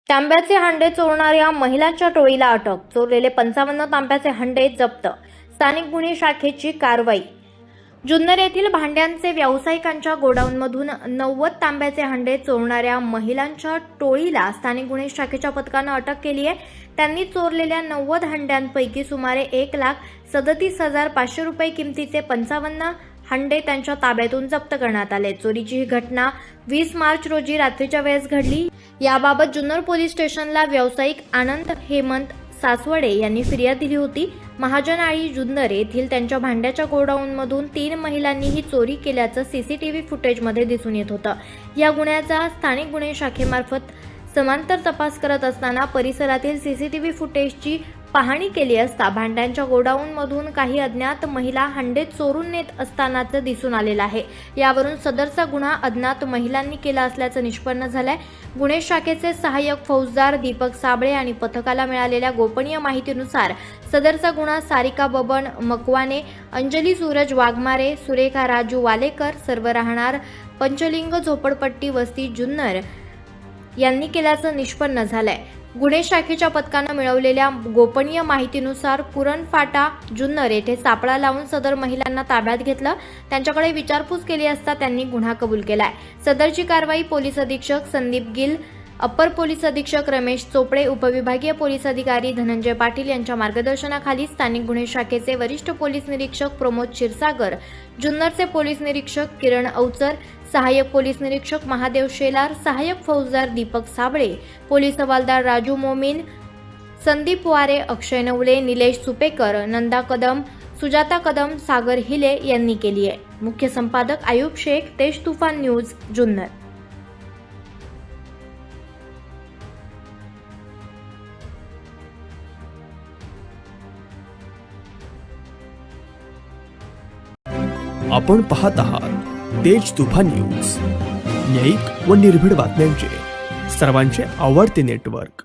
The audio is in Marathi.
तांब्याचे हांडे चोरणाऱ्या महिलांच्या टोळीला अटक. चोरलेले 55 तांब्याचे हांडे जप्त. स्थानिक गुन्हे शाखेची कारवाई. जुन्नर येथील भांड्यांचे व्यावसायिकांच्या गोडाऊनमधून 90 तांब्याचे हांडे चोरणाऱ्या महिलांच्या टोळीला स्थानिक गुन्हे शाखेच्या पथकानं अटक केली आहे. त्यांनी चोरलेल्या 90 हांड्यांपैकी सुमारे 1,37,500 रुपये किमतीचे 55 हांडे त्यांच्या ताब्यातून जप्त करण्यात आले. चोरीची ही घटना 20 मार्च रोजी रात्रीच्या वेळेस घडली. याबाबत जुन्नर पोलीस स्टेशनला व्यावसायिक आनंद हेमंत सासवडे यांनी फिर्याद दिली होती. महाजन आणि जुन्नर येथील त्यांच्या भांड्याच्या गोडाऊनमधून 3 महिलांनी ही चोरी केल्याचं सीसीटीव्ही फुटेजमध्ये दिसून येत होतं. या गुन्ह्याचा स्थानिक गुन्हे शाखेमार्फत समांतर तपास करत असताना परिसरातील सीसीटीव्ही फुटेजची पाहणी केली असता भांड्यांच्या गोडाऊनमधून काही अज्ञात महिला हांडे चोरून नेत असतानाचं दिसून आलेलं आहे. यावरून सदरचा गुन्हा अज्ञात महिलांनी केला असल्याचं निष्पन्न झालंय. गुन्हे शाखेचे सहाय्यक फौजदार दीपक साबळे आणि पथकाला मिळालेल्या गोपनीय माहितीनुसार सदरचा गुन्हा सारिका बबन मकवाने, अंजली सूरज वाघमारे, सुरेखा राजू वालेकर, सर्व राहणार पंचलिंग झोपडपट्टी वस्ती जुन्नर यांनी केल्याचं निष्पन्न झालंय. गुन्हे शाखेच्या पथकानं मिळवलेल्या गोपनीय माहितीनुसार पुरणफाटा जुन्नर येथे सापळा लावून सदर महिलांना ताब्यात घेतलं. त्यांच्याकडे विचारपूस केली असता त्यांनी गुन्हा कबूल केलाय. सदरची कारवाई पोलीस अधीक्षक संदीप गिल, अप्पर पोलीस अधीक्षक रमेश चोपडे, उपविभागीय पोलीस अधिकारी धनंजय पाटील यांच्या मार्गदर्शनाखाली स्थानिक गुन्हे शाखेचे वरिष्ठ पोलीस निरीक्षक प्रमोद क्षीरसागर, जुन्नरचे पोलीस निरीक्षक किरण अवचर, सहाय्यक पोलीस निरीक्षक महादेव शेलार, सहाय्यक फौजदार दीपक साबळे, पोलीस हवालदार राजू मोमीन, संदीप वारे, अक्षय नवले, निलेश सुपेकर, नंदा कदम, सुजाता कदम, सागर हिले यांनी केली आहे. मुख्य संपादक आयुब शेख, तेज तुफान न्यूज, जुन्नर. आपण पाहत आहात तेज तुफान न्यूज, न्यायिक व निर्भीड बातम्यांचे सर्वांचे आवडते नेटवर्क.